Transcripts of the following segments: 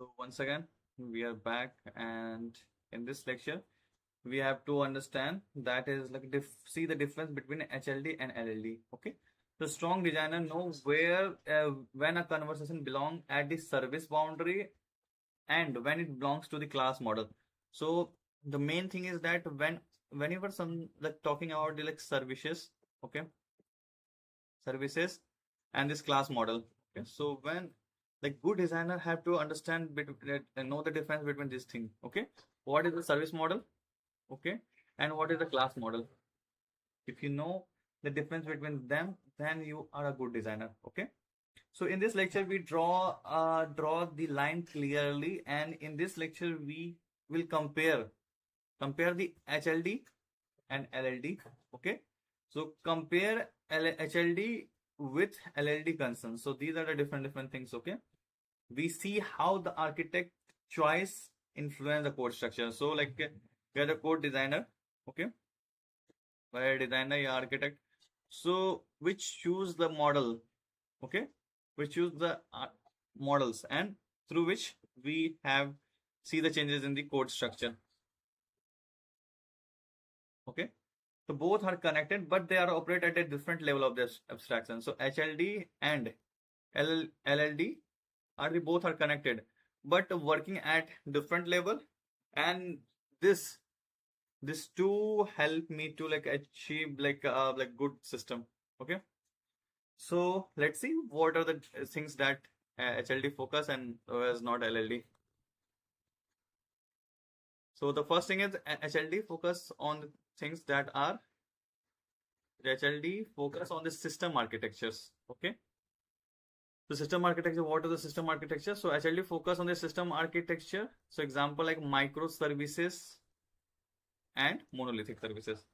So once again, we are back, and in this lecture, we have to understand that is like see the difference between HLD and LLD. Okay, the strong designer knows where when a conversation belong at the service boundary and when it belongs to the class model. So the main thing is that whenever some like talking about the like services, okay, services and this class model. Okay, so when the good designer have to understand know the difference between these things. Okay, what is the service model? Okay, and what is the class model? If you know the difference between them, then you are a good designer. Okay, so in this lecture we draw the line clearly, and in this lecture we will compare the HLD and LLD. Okay, so compare HLD with LLD concerns. So these are the different things. Okay, we see how the architect choice influence the code structure. So like we are the code designer. Okay, we are a designer, yeah, architect. So which choose the model. Okay, we choose the models, and through which we have see the changes in the code structure. Okay, so both are connected, but they are operate at a different level of this abstraction. So HLD and LLD are the both are connected, but working at different level, and this this two help me to like achieve like good system. Okay, so let's see what are the things that HLD focus and was not LLD. So the first thing is HLD focus on the things that are HLD focus on the system architectures. Okay. So system architecture, what is the system architecture? So HLD focus on the system architecture. So example like microservices and monolithic services.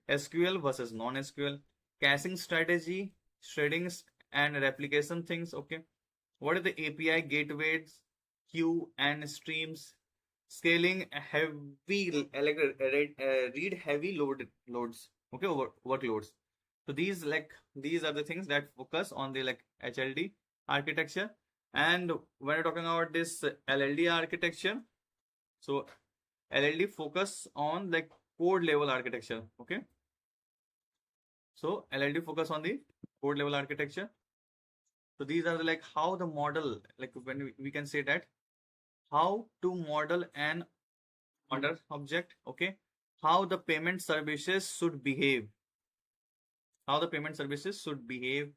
SQL versus non-SQL. Caching strategy, shredding and replication things. Okay. What are the API gateways, queue and streams? Scaling heavy read heavy loads. Okay, workloads. So these are the things that focus on the like HLD architecture. And when we're talking about this LLD architecture, so LLD focus on like code level architecture. Okay, so LLD focus on the code level architecture. So these are the, like how the model, like when we can say that how to model an order object. Okay, how the payment services should behave, how the payment services should behave,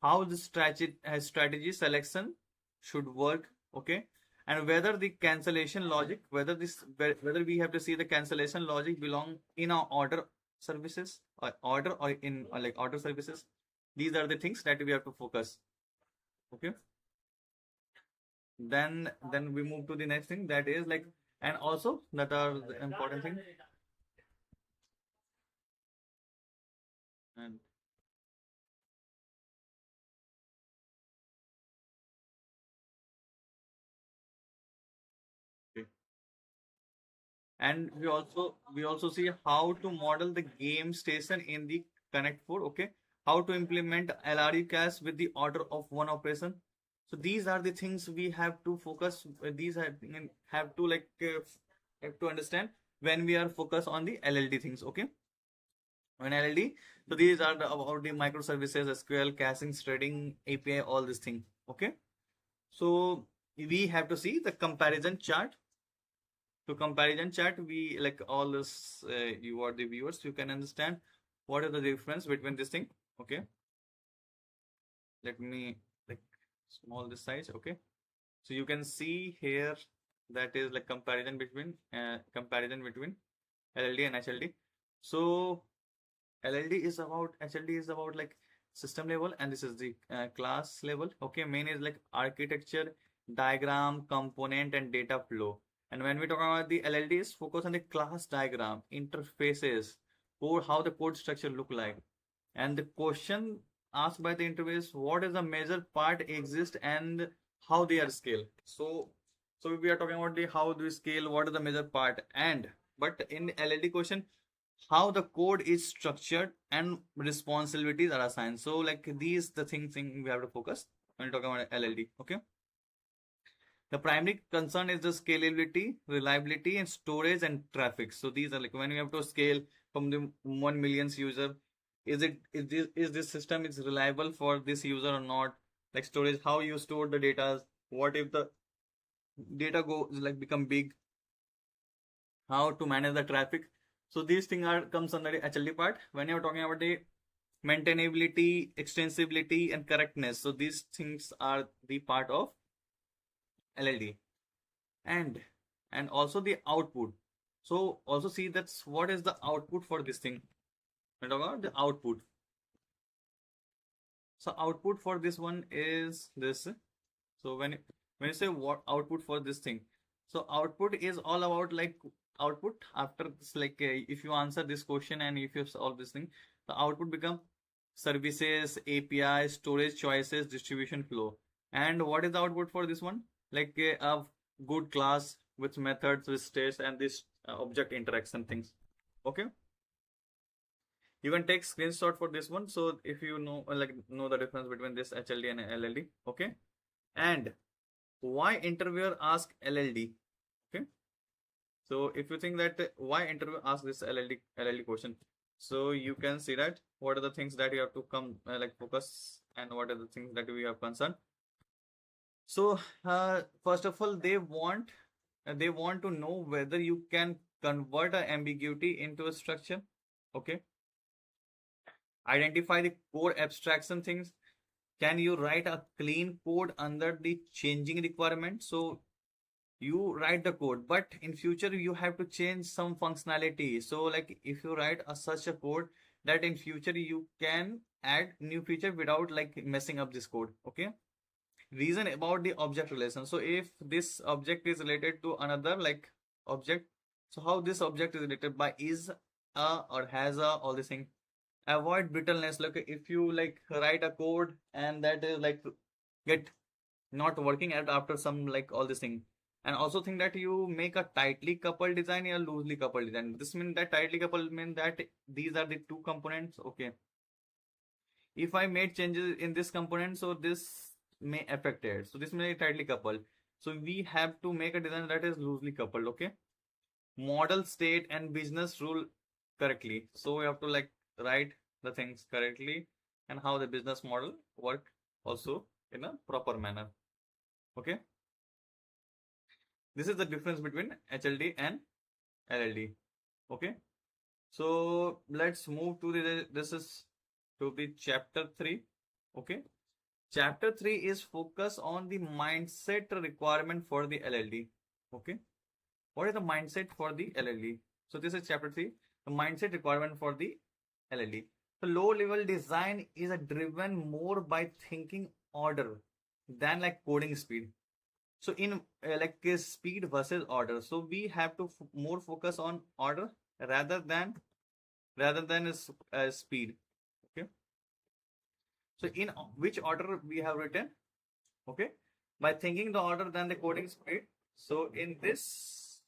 how the strategy selection should work. Okay, and whether the cancellation logic, whether we have to see the cancellation logic belong in our order services or order or in or like order services. These are the things that we have to focus. Okay, then we move to the next thing, that is like, and also that are the important thing. And okay. And we also see how to model the game station in the connect 4. Okay, how to implement LRE cache with the order of one operation. So these are the things we have to focus, these have to like have to understand when we are focused on the LLD things. Okay, when LLD, so these are about the microservices, SQL, caching, threading, API, all this thing. Okay, so we have to see the comparison chart. So comparison chart, we like all this, you are the viewers, you can understand what is the difference between this thing. Okay, let me like small this size. Okay, so you can see here that is like comparison between LLD and HLD. So LLD is about, HLD is about like system level, and this is the class level. Okay, main is like architecture, diagram, component, and data flow. And when we talk about the LLD, is focus on the class diagram, interfaces, or how the code structure look like. And the question asked by the interview is what is the major part exist and how they are scaled. So we are talking about the how do we scale, what is the major part, and but in the LLD question, how the code is structured and responsibilities are assigned. So like these the thing we have to focus when we talk about LLD. Okay, The primary concern is the scalability, reliability, and storage and traffic. So these are like when you have to scale from the 1 million user, is this system is reliable for this user or not? Like storage, how you store the data? What if the data go like become big? How to manage the traffic? So these things are comes under the HLD part. When you're talking about the maintainability, extensibility, and correctness, so these things are the part of LLD. and and also the output. So also see that's what is the output for this thing. We talk about the output. So output for this one is this. So when you say what output for this thing, so output is all about like output after this, like if you answer this question and if you solve this thing, the output become services, API, storage choices, distribution flow. And what is the output for this one? Like a good class with methods, with states, and this object interaction things. Okay, you can take screenshot for this one. So if you know the difference between this HLD and LLD. Okay, and why interviewer ask LLD? Okay, so if you think that why interviewer ask this LLD question, so you can see that what are the things that you have to come like focus, and what are the things that we have concern. So first of all, they want to know whether you can convert an ambiguity into a structure. Okay, identify the core abstraction things. Can you write a clean code under the changing requirement? So you write the code, but in future you have to change some functionality. So like if you write such a code that in future you can add new feature without like messing up this code. Okay, reason about the object relation. So if this object is related to another like object, so how this object is related by is a or has a, all this thing. Avoid brittleness. Like if you like write a code and that is like get not working at after some like all this thing. And also think that you make a tightly coupled design or loosely coupled design. This means that tightly coupled means that these are the two components. Okay, if I made changes in this component, so this may affect it. So this may be tightly coupled. So we have to make a design that is loosely coupled. Okay, model state and business rule correctly. So we have to like write the things correctly and how the business model work also in a proper manner. Okay, this is the difference between HLD and LLD. Okay, so let's move to the chapter 3. Okay, chapter 3 is focus on the mindset requirement for the LLD. Okay, what is the mindset for the LLD? So this is chapter 3, the mindset requirement for the LLD. So low level design is driven more by thinking order than like coding speed. So in like speed versus order, so we have to more focus on order rather than speed. Okay, so in which order we have written? Okay, by thinking the order than the coding speed. So in this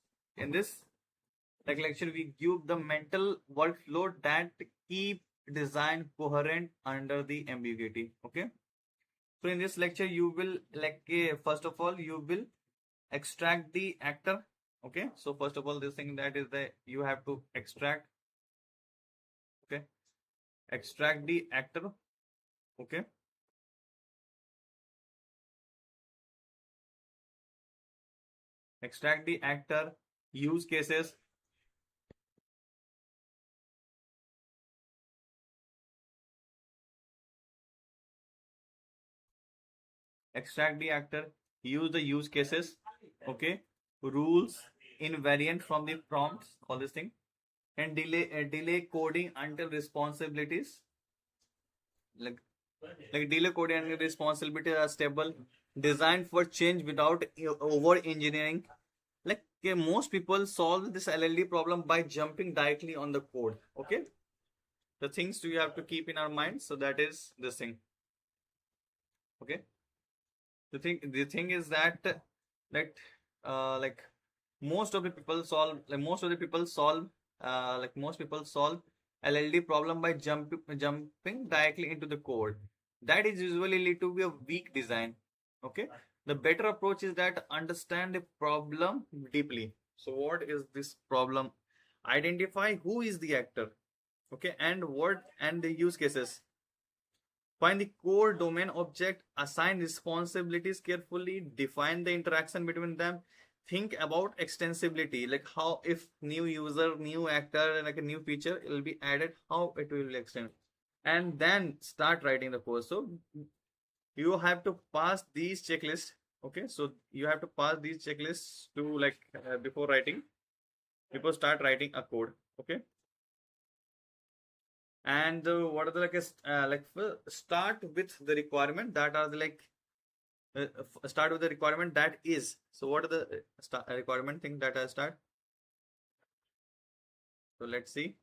like lecture we give the mental workflow that keep design coherent under the ambiguity. Okay, so in this lecture you will like first of all you will extract the actor. Okay, so first of all this thing that is the you have to extract. Okay, extract the actor. Okay, extract the actor, use cases, extract the actor, use the use cases. Okay, rules invariant from the prompts, all this thing, and delay coding until responsibilities like delay coding and responsibilities are stable, designed for change without over engineering. Like most people solve this LLD problem by jumping directly on the code. Okay, the things you have to keep in our mind. So that is this thing. Okay, the thing is that like most of the people solve LLD problem by jumping directly into the code. That is usually lead to be a weak design. Okay, The better approach is that understand the problem deeply. So what is this problem? Identify who is the actor, okay, and what and the use cases. Find the core domain object, assign responsibilities carefully, define the interaction between them. Think about extensibility, like how if new user, new actor, like a new feature it will be added, how it will extend. And then start writing the code. So you have to pass these checklists. Okay, so you have to pass these checklists to like before writing, before start writing a code. Okay, and what are the start with the requirement that are the start with the requirement that is. So what are the requirement thing that I start? So let's see.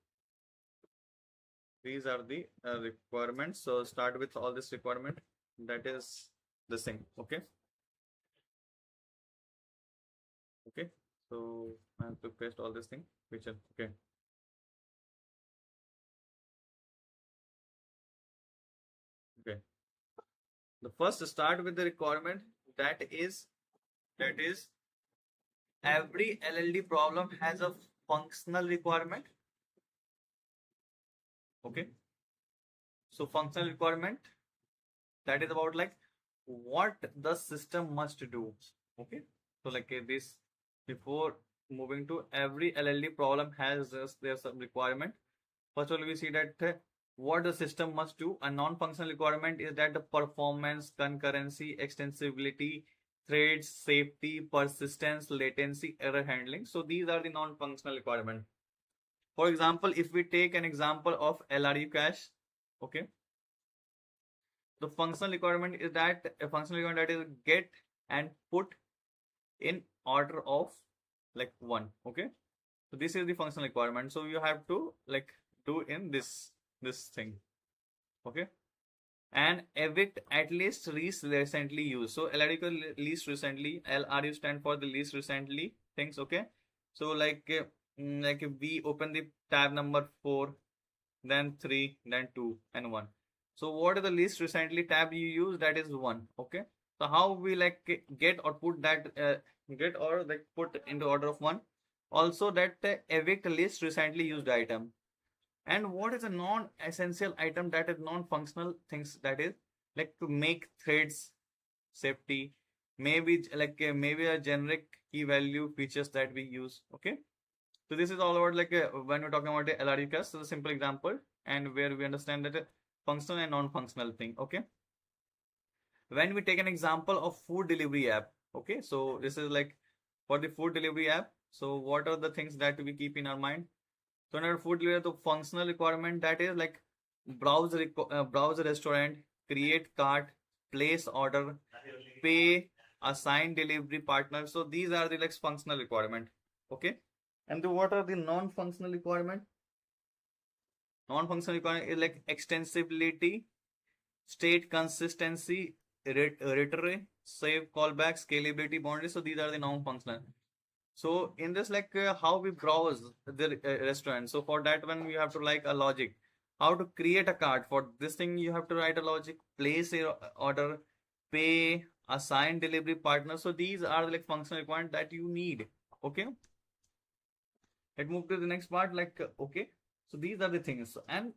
These are the requirements. So start with all this requirement that is the thing. Okay. Okay. So I have to paste all this thing. Feature. Okay. Okay. The first start with the requirement that is every LLD problem has a functional requirement. Okay. So functional requirement that is about like what the system must do. Okay. So like this before moving to every LLD problem has there's some requirement. First of all, we see that what the system must do. A non-functional requirement is that the performance, concurrency, extensibility, threads, safety, persistence, latency, error handling. So these are the non-functional requirements. For example, if we take an example of LRU cache, okay, the functional requirement is that a functional requirement that is get and put in order of like one. Okay, so this is the functional requirement. So you have to like do in this thing. Okay, and evict at least recently used. So LRU least recently, LRU stand for the least recently things. Okay, so like like if we open the tab number 4, then 3, then 2 and 1. So what is the least recently tab you use? That is 1. Okay, so how we like get or put that get or like put into order of 1. Also that evict least recently used item. And what is a non-essential item? That is non-functional things, that is like to make threads safety, maybe like maybe a generic key value features that we use. Okay, so this is all about like when we're talking about the LRU cache. So a simple example and where we understand that functional and non-functional thing. Okay, when we take an example of food delivery app. Okay, so this is like for the food delivery app. So what are the things that we keep in our mind? So in our food delivery, the functional requirement that is like browse a restaurant, create cart, place order, pay, assign delivery partner. So these are the like functional requirement. Okay, and what are the non-functional requirement? Non-functional requirement is like extensibility, state consistency, reiterate, save callback, scalability, boundary. So these are the non-functional. So in this like how we browse the restaurant. So for that one we have to like a logic. How to create a cart. For this thing you have to write a logic, place a order, pay, assign delivery partner. So these are like functional requirements that you need. Okay. Let's move to the next part. Like okay. So these are the things. And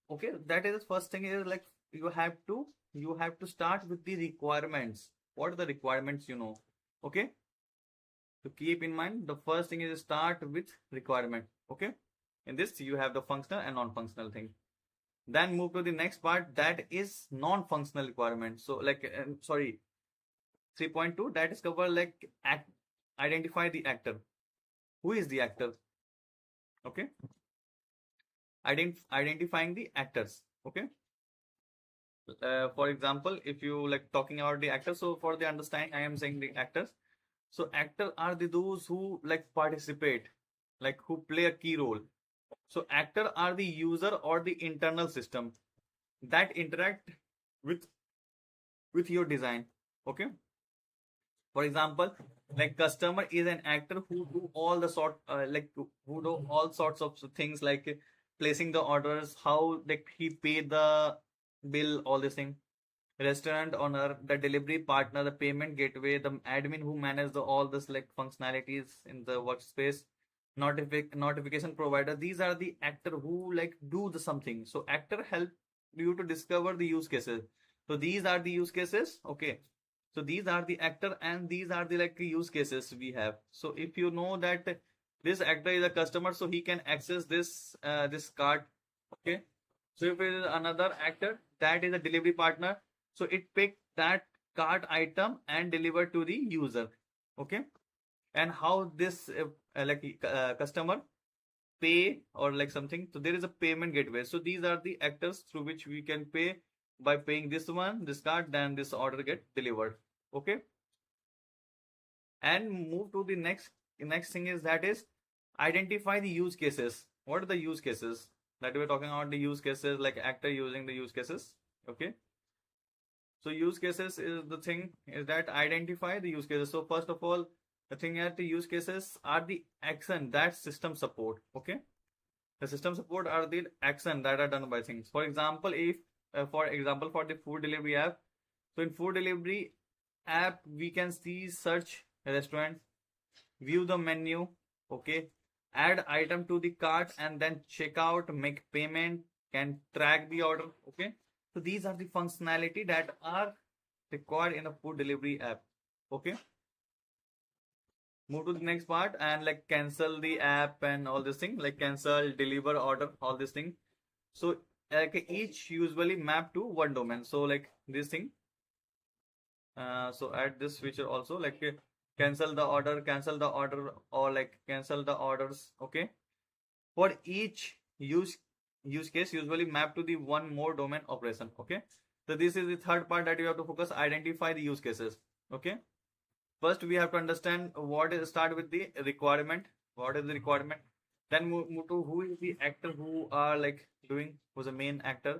okay, that is the first thing is like you have to start with the requirements. What are the requirements you know? Okay. To keep in mind, the first thing is start with requirement. Okay. In this you have the functional and non-functional thing. Then move to the next part, that is non-functional requirement. So like sorry, 3.2 that is cover like identify the actor. Who is the actor? Okay, identifying the actors. Okay, for example, if you like talking about the actors, so for the understanding I am saying the actors. So actors are the those who like participate, like who play a key role. So actor are the user or the internal system that interact with your design. Okay, for example, like customer is an actor who do all the sort like who do all sorts of things like placing the orders, how like he pay the bill, all this thing, restaurant owner, the delivery partner, the payment gateway, the admin who manage all the select functionalities in the workspace, notification provider. These are the actor who like do the something. So actor help you to discover the use cases. So these are the use cases. Okay. So these are the actor and these are the like use cases we have. So if you know that this actor is a customer, so he can access this card. Okay. So if it is another actor, that is a delivery partner. So it pick that cart item and deliver to the user. Okay. And how this customer pay or like something. So there is a payment gateway. So these are the actors through which we can pay by paying this one, this card, then this order get delivered. Okay. And move to the next thing is that is identify the use cases. What are the use cases that we're talking about? The use cases like actor using the use cases. Okay. So use cases is the thing is that identify the use cases. So first of all, the thing at the use cases are the action that system support. Okay. The system support are the action that are done by things. For example, if for the food delivery app. So in food delivery app, we can see search restaurant, view the menu, okay, add item to the cart and then check out, make payment, can track the order. Okay. So these are the functionality that are required in a food delivery app. Okay. Move to the next part and like cancel the app and all this thing, like cancel, deliver, order, all this thing. So like each usually map to one domain. So like this thing. So add this feature also like cancel the order, or like cancel the orders. Okay. For each use case usually map to the one more domain operation. Okay. So this is the third part that you have to focus, identify the use cases. Okay. First we have to understand what is, start with the requirement. What is the requirement? Then move to who is the actor who are like doing, who's the main actor.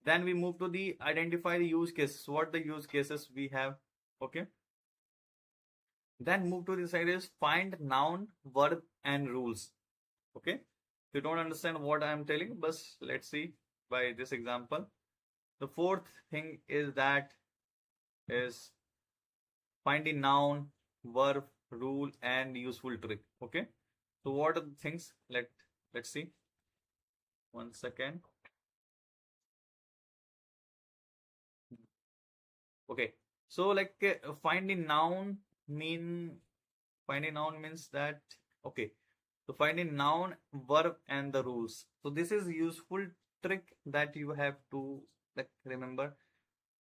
Then we move to the identify the use cases, what the use cases we have. Okay. Then move to the side is find noun, verb and rules. Okay. If you don't understand what I am telling, but let's see by this example. The fourth thing is that is find the noun, verb, rule and useful trick. Okay. So what are the things? Let's see. 1 second. Okay. So like find the noun means that okay. So find a noun, verb and the rules. So this is useful trick that you have to like remember.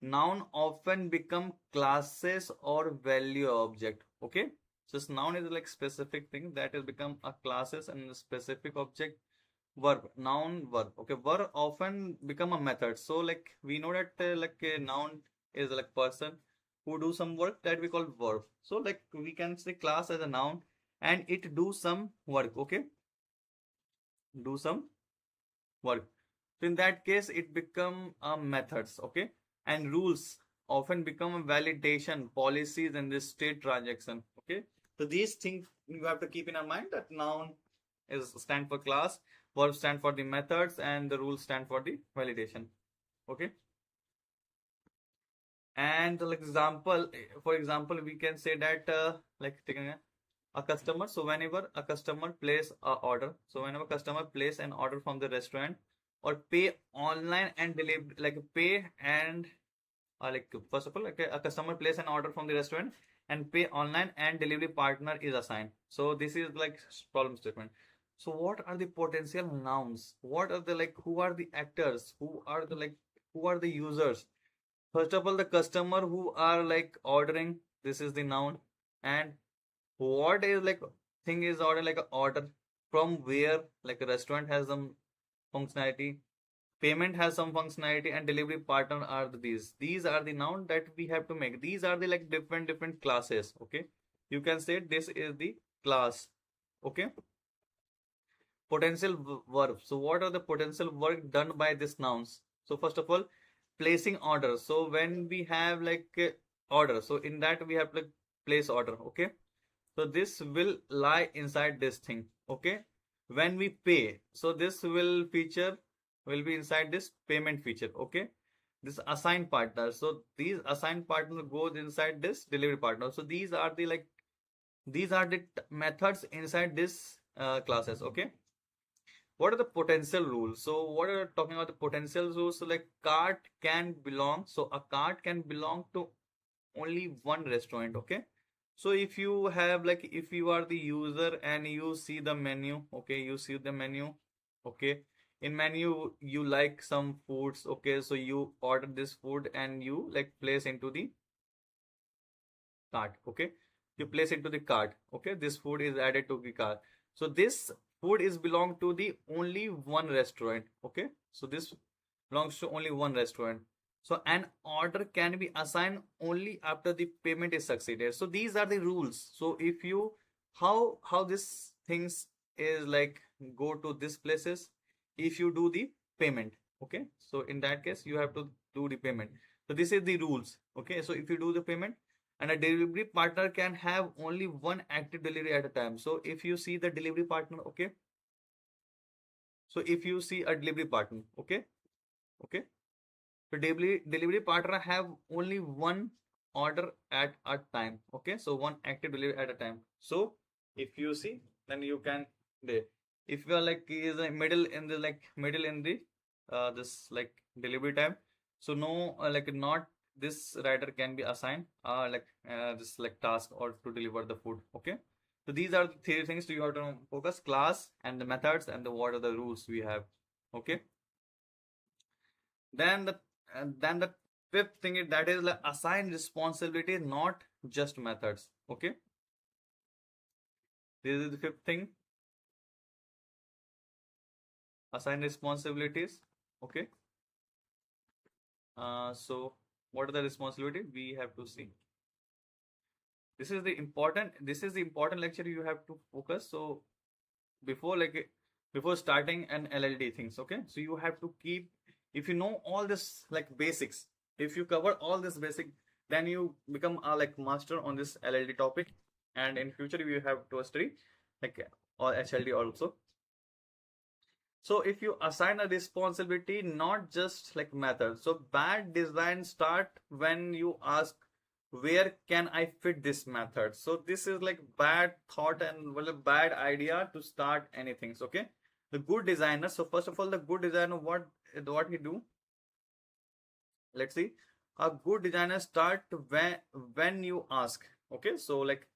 Noun often become classes or value object. Okay. So this noun is like specific thing that has become a classes and a specific object. Verb, noun, verb. Okay. Verb often become a method. So like we know that like a noun is like person who do some work that we call verb. So like we can say class as a noun and it do some work. Okay. Do some work. So in that case it become methods. Okay. And rules often become a validation policies in this state transaction. Okay. So these things you have to keep in our mind, that noun is stand for class, verb stand for the methods and the rules stand for the validation. Okay. And like example, for example, we can say that like taking a customer. So whenever a customer place a order, so whenever customer place an order from the restaurant or pay online and deliver, like pay and like first of all, like a customer place an order from the restaurant and pay online and delivery partner is assigned. So this is like problem statement. So what are the potential nouns? What are the like who are the actors? Who are the users? First of all, the customer who are like ordering, this is the noun. And what is like thing is order, like a order from where, like a restaurant has some functionality, payment has some functionality and delivery partner are these are the noun that we have to make. These are the like different classes. Okay. You can say this is the class. Okay. Potential verb. So what are the potential work done by these nouns? So first of all, placing order. So when we have like order, so in that we have like place order. Okay. So this will lie inside this thing. Okay. When we pay, so this will be inside this payment feature. Okay. this assigned partner. So these assigned partner goes inside this delivery partner. So these are the methods inside this classes. Okay, what are the potential rules? So what are talking about the potential rules? So like cart can belong. So a cart can belong to only one restaurant. Okay, so if you have like if you are the user and you see the menu, okay, you see the menu, okay, in menu you like some foods, okay, so you order this food and you like place into the cart, okay, you place into the cart, okay, this food is added to the cart. So this food is belong to the only one restaurant, okay, so this belongs to only one restaurant. So an order can be assigned only after the payment is succeeded. So these are the rules. So if you how this things is like go to this places if you do the payment, okay, so in that case you have to do the payment. So this is the rules, okay, so if you do the payment, and a delivery partner can have only one active delivery at a time. So if you see the delivery partner, okay, so if you see a delivery partner, okay, okay, so delivery partner have only one order at a time, okay, so one active delivery at a time. So if you see, then you can there. If you are like is a middle in the middle in the this like delivery time, so no like not this rider can be assigned this like task or to deliver the food, okay. So these are the three things you have to focus: class and the methods and the what are the rules we have, okay. Then the fifth thing is that is like assign responsibility, not just methods, okay. This is the fifth thing: assign responsibilities, okay. So what are the responsibility we have to see? This is the important lecture you have to focus. So before before starting an LLD things, okay, so you have to keep, if you know all this like basics, if you cover all this basic, then you become a like master on this LLD topic, and in future you have to study like or HLD also. So if you assign a responsibility, not just like method. So bad design start when you ask where can I fit this method. So this is like bad thought and well a bad idea to start anything. Okay. The good designer. So first of all, the good designer what he do? Let's see. A good designer start when you ask. Okay. So like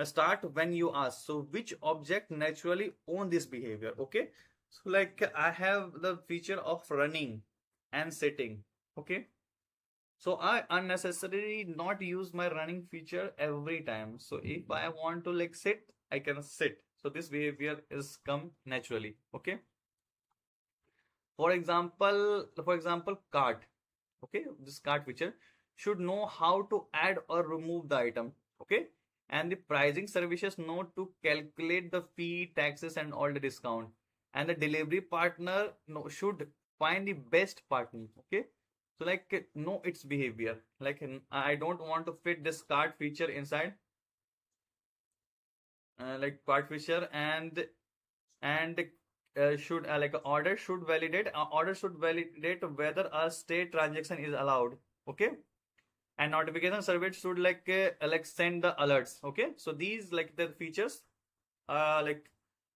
start when you ask. So which object naturally own this behavior? Okay. So like I have the feature of running and sitting. Okay. So I unnecessarily not use my running feature every time. So if I want to like sit, I can sit. So this behavior is come naturally. Okay. For example, cart. Okay, this cart feature should know how to add or remove the item. Okay. And the pricing services know to calculate the fee, taxes, and all the discount. And the delivery partner should find the best partner. Okay. So like know its behavior. Like I don't want to fit this cart feature inside like cart feature and should like order should validate whether a state transaction is allowed, okay, and notification service should like send the alerts, okay. So these like the features like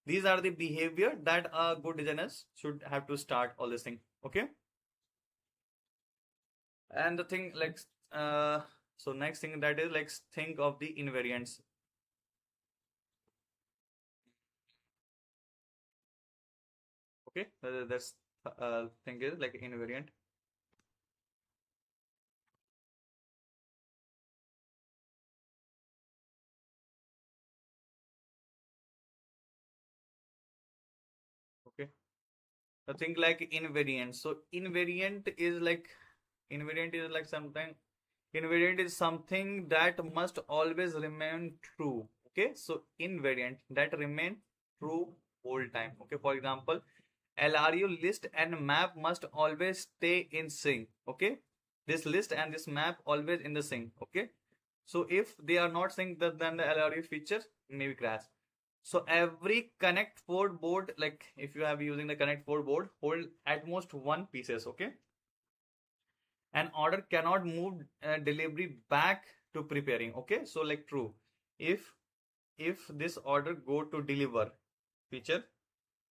these are the behavior that good designers should have to start all this thing, okay. And the thing like uh so next thing that is like think of the invariants, okay. That's thing is like invariant, okay. The thing like invariant. So invariant is like something invariant is something that must always remain true. Okay, so invariant that remain true whole time. Okay, for example, LRU list and map must always stay in sync. Okay, this list and this map always in the sync. Okay, so if they are not synced, then the LRU feature may crash. So every connect four board, like if you have using the connect four board, hold at most one pieces, okay? An order cannot move delivery back to preparing. Okay, so like true. If this order go to deliver feature,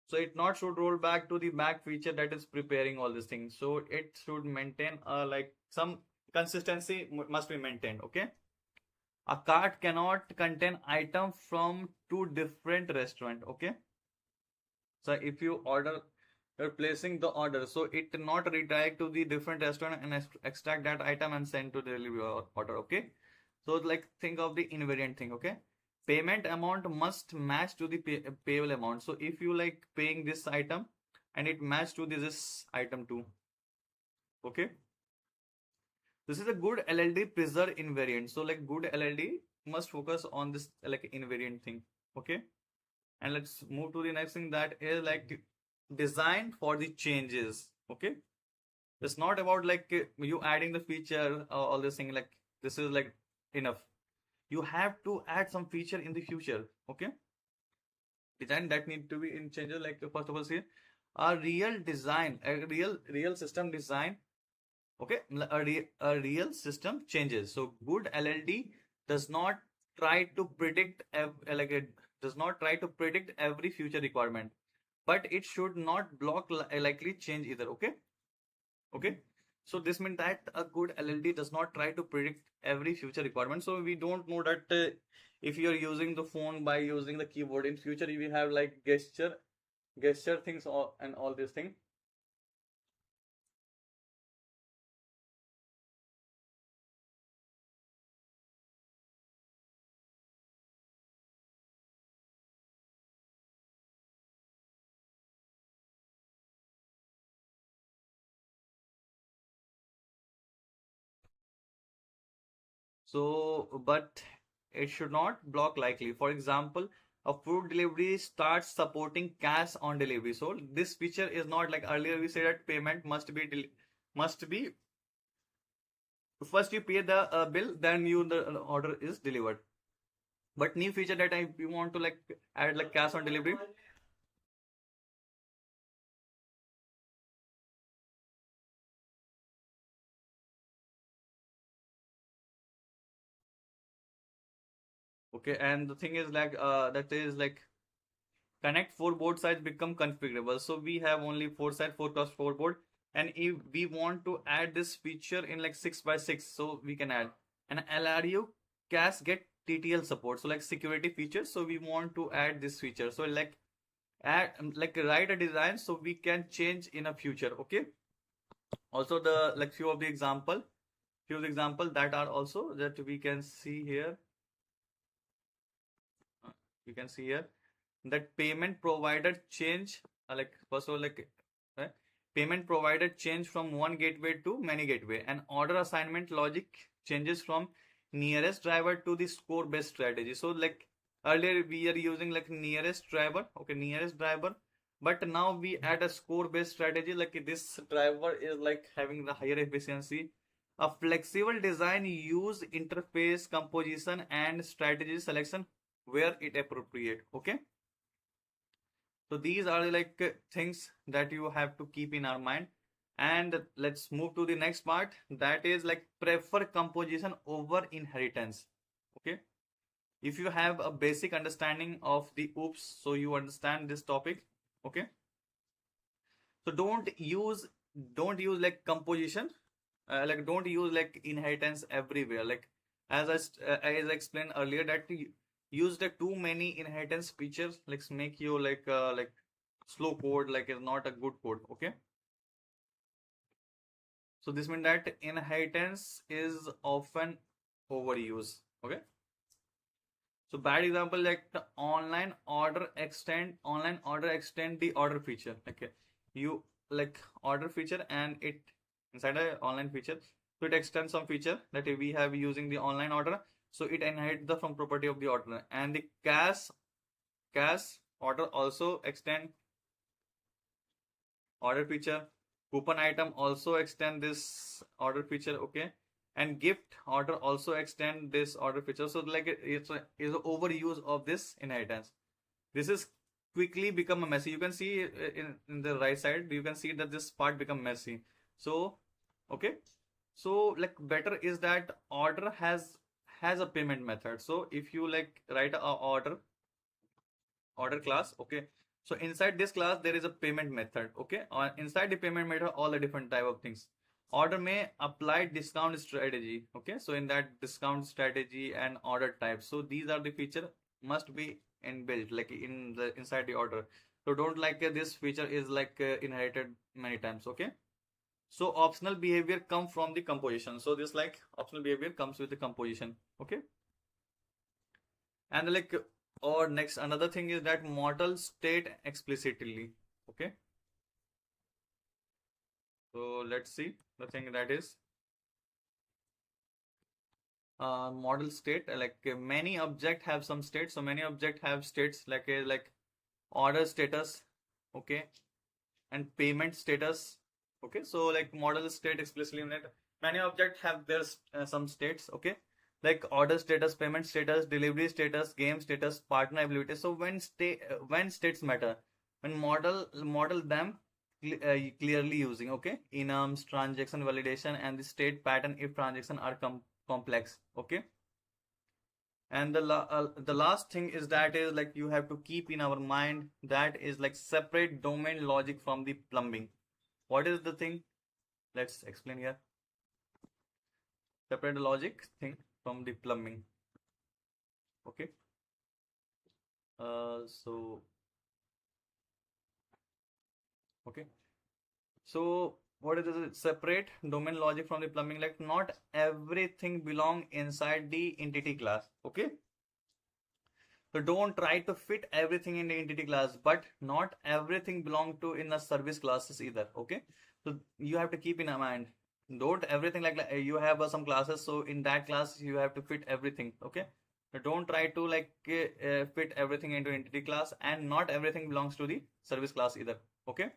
so it not should roll back to the back feature that is preparing all these things. So it should maintain like some consistency must be maintained. Okay, a cart cannot contain item from two different restaurant. Okay, so if you order, you're placing the order, so it not redirect to the different restaurant and extract that item and send to the delivery order. Okay, so like think of the invariant thing. Okay, payment amount must match to the payable amount. So if you like paying this item and it match to this item too. Okay, this is a good LLD preserve invariant. So like good LLD must focus on this like invariant thing. Okay, and let's move to the next thing, that is like design for the changes. Okay, it's not about like you adding the feature all this thing, like this is like enough. You have to add some feature in the future. Okay, design that need to be in changes, like first of all say a real design, a real system design. Okay, a real system changes. So good LLD does not try to predict like it does not try to predict every future requirement, but it should not block a likely change either. Okay, okay, so this means that a good LLD does not try to predict every future requirement. So we don't know that if you're using the phone by using the keyboard in future, you will have like gesture things and all these things. So, but it should not block likely. For example, a food delivery starts supporting cash on delivery. So this feature is not like earlier we said that payment must be first you pay the bill, then you the order is delivered. But new feature that I we want to like add like cash on delivery. Okay, and the thing is like that is like connect four board sides become configurable. So we have only four side 4x4 board, and if we want to add this feature in like 6x6, so we can add an LRU CAS get TTL support, so like security features. So we want to add this feature, so like add like write a design so we can change in a future. Okay, also the like few of the example that are also that we can see here. You can see here that payment provider change like first of all like uh, payment provider change from one gateway to many gateway, and order assignment logic changes from nearest driver to the score based strategy. So like earlier we are using like nearest driver. Okay, nearest driver, but now we add a score based strategy, like this driver is like having the higher efficiency. A flexible design use interface composition and strategy selection where it appropriate. Okay, so these are the like things that you have to keep in our mind. And let's move to the next part, that is like prefer composition over inheritance. Okay, if you have a basic understanding of the oops, so you understand this topic. Okay, so don't use like composition, like don't use like inheritance everywhere. Like as I explained earlier that use the too many inheritance features like make you like slow code, like is not a good code. Okay, so this means that inheritance is often overused. Okay, so bad example like the online order extend the order feature. Okay, you like order feature and it inside a online feature, so it extends some feature that we have using the online order, so it inherits the from property of the order. And the cash order also extend order feature. Coupon item also extend this order feature. Okay, and gift order also extend this order feature. So like it's a overuse of this inheritance. This is quickly become a messy. You can see in the right side, you can see that this part become messy. So okay, So like better is that order has a payment method. So if you like write a order class, okay, so inside this class there is a payment method, okay, or inside the payment method all the different type of things. Order may apply discount strategy, okay, so in that discount strategy and order type, so these are the feature must be inbuilt like in the inside the order. So don't like this feature is like inherited many times, okay. So optional behavior come from the composition. So this like optional behavior comes with the composition, okay. And like or next another thing is that model state explicitly, okay. So let's see the thing that is model state like many object have some state. So many object have states like like order status, okay, and payment status, okay. So like model state explicitly in it, many objects have their some states, okay, like order status, payment status, delivery status, game status, partner ability. So when states matter, when model them clearly using, okay, enums, transaction validation, and the state pattern if transaction are complex, okay. And the last thing is that is like you have to keep in our mind that is like separate domain logic from the plumbing. What is the thing? Let's explain here. Separate the logic thing from the plumbing. Okay. So okay. So what is it? Separate domain logic from the plumbing. Like not everything belong inside the entity class. Okay. So don't try to fit everything in the entity class, but not everything belong to in the service classes either. Okay. So you have to keep in mind. Don't everything like you have some classes. So in that class you have to fit everything. Okay. So don't try to like fit everything into entity class, and not everything belongs to the service class either. Okay.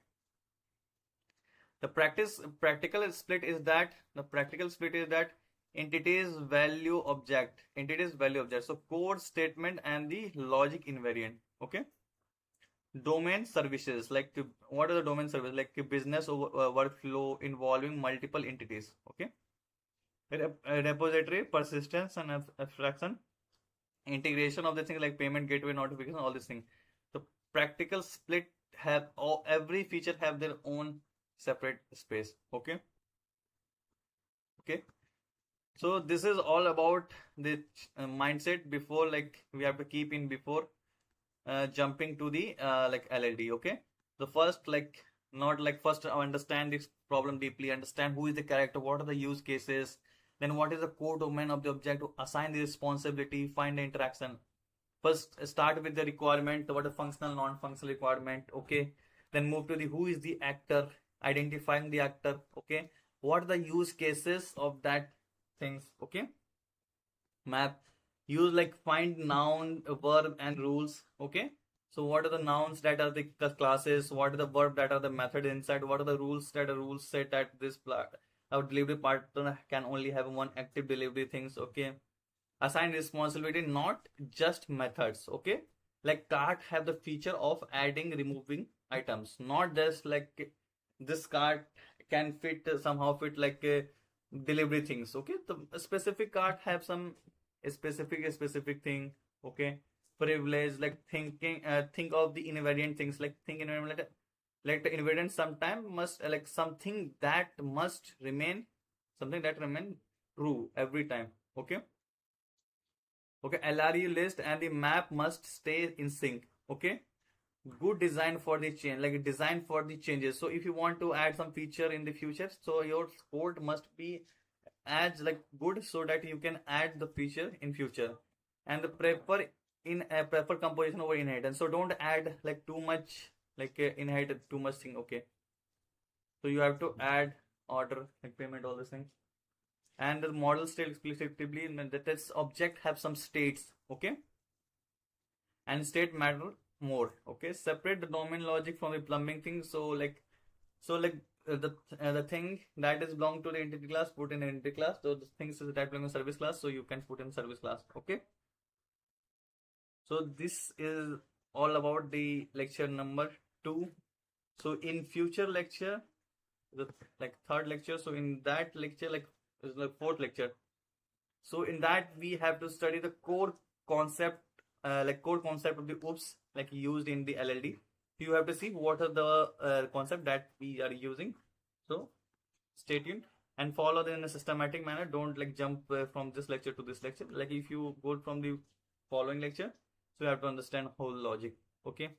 The practical split is that entities value object. So core statement and the logic invariant. Okay. Domain services like what are the domain services like business workflow involving multiple entities. Okay. Repository persistence and abstraction, integration of the things like payment gateway notification, all these things. The practical split have every feature have their own separate space. Okay. Okay. So this is all about the mindset before like we have to keep in before jumping to the like LLD. Okay. The first like not like first understand this problem deeply, understand who is the character, what are the use cases, then what is the core domain of the object, to assign the responsibility, find the interaction. First start with the requirement, what is functional non-functional requirement, okay. Then move to the who is the actor, identifying the actor, okay. What are the use cases of that things, okay. Map, use like find noun, verb and rules, okay. So what are the nouns that are the classes, what are the verb that are the method inside, what are the rules that are rules set that this our delivery partner can only have one active delivery things, okay. Assign responsibility, not just methods, okay. Like cart have the feature of adding removing items, not just like this cart can fit somehow fit like delivery things, okay. The specific cart have some specific thing, okay. Privilege like thinking think of the invariant things, like think invariant like the invariant sometime must like something that remain true every time, okay. Okay, LRE list and the map must stay in sync, okay. Good design for the change, like design for the changes. So if you want to add some feature in the future, so your code must be as like good so that you can add the feature in future. And the prefer composition over inheritance. So don't add like too much like inherit too much thing, okay. So you have to add order like payment, all these things. And the model state explicitly that this object have some states, okay. And state matter more, okay. Separate the domain logic from the plumbing thing. So like the thing that is belong to the entity class, put in entity class. So the things that belong to service class, so you can put in service class, okay. So this is all about the lecture number 2. So in future lecture, the like third lecture, so in that lecture like is the fourth lecture. So in that we have to study the core concept, core concept of the OOPS like used in the LLD. You have to see what are the concept that we are using. So stay tuned and follow them in a systematic manner. Don't like jump from this lecture to this lecture. Like if you go from the following lecture, so you have to understand whole logic. Okay.